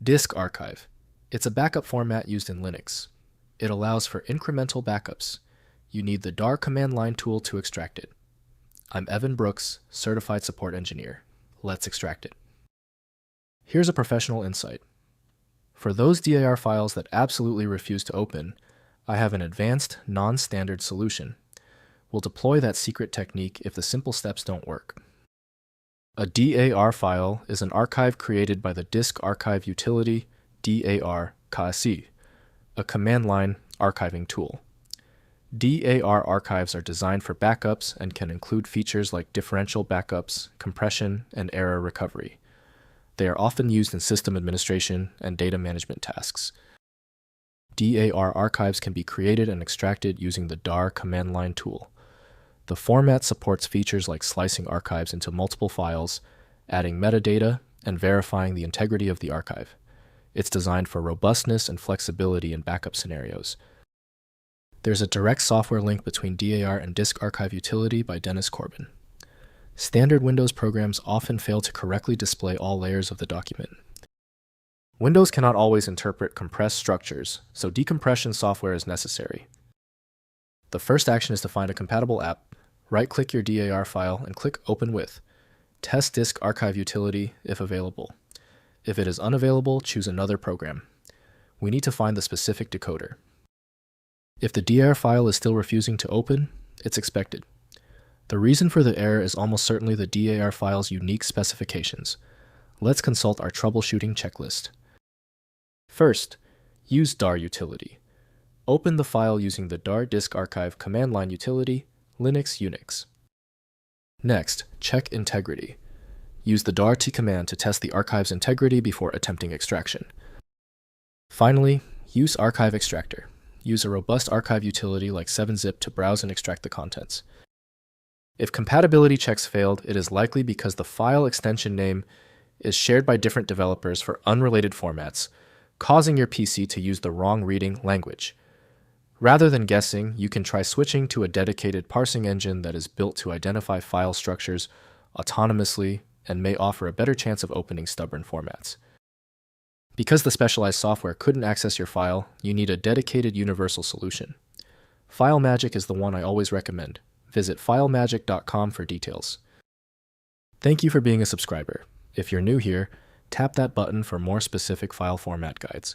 Disk Archive. It's a backup format used in Linux. It allows for incremental backups. You need the DAR command line tool to extract it. I'm Evan Brooks, Certified Support Engineer. Let's extract it. Here's a professional insight. For those DAR files that absolutely refuse to open, I have an advanced, non-standard solution. We'll deploy that secret technique if the simple steps don't work. A DAR file is an archive created by the Disk Archive Utility, DAR KSI, a command line archiving tool. DAR archives are designed for backups and can include features like differential backups, compression, and error recovery. They are often used in system administration and data management tasks. DAR archives can be created and extracted using the DAR command line tool. The format supports features like slicing archives into multiple files, adding metadata, and verifying the integrity of the archive. It's designed for robustness and flexibility in backup scenarios. There's a direct software link between DAR and Disk Archive Utility by Dennis Corbin. Standard Windows programs often fail to correctly display all layers of the document. Windows cannot always interpret compressed structures, so decompression software is necessary. The first action is to find a compatible app. Right-click your DAR file and click Open With. Test Disk Archive Utility if available. If it is unavailable, choose another program. We need to find the specific decoder. If the DAR file is still refusing to open, it's expected. The reason for the error is almost certainly the DAR file's unique specifications. Let's consult our troubleshooting checklist. First, use DAR Utility. Open the file using the DAR Disk Archive command line utility, Linux, Unix. Next, check integrity. Use the DAR-T command to test the archive's integrity before attempting extraction. Finally, use Archive Extractor. Use a robust archive utility like 7-zip to browse and extract the contents. If compatibility checks failed, it is likely because the file extension name is shared by different developers for unrelated formats, causing your PC to use the wrong reading language. Rather than guessing, you can try switching to a dedicated parsing engine that is built to identify file structures autonomously and may offer a better chance of opening stubborn formats. Because the specialized software couldn't access your file, you need a dedicated universal solution. FileMagick is the one I always recommend. Visit filemagick.com for details. Thank you for being a subscriber. If you're new here, tap that button for more specific file format guides.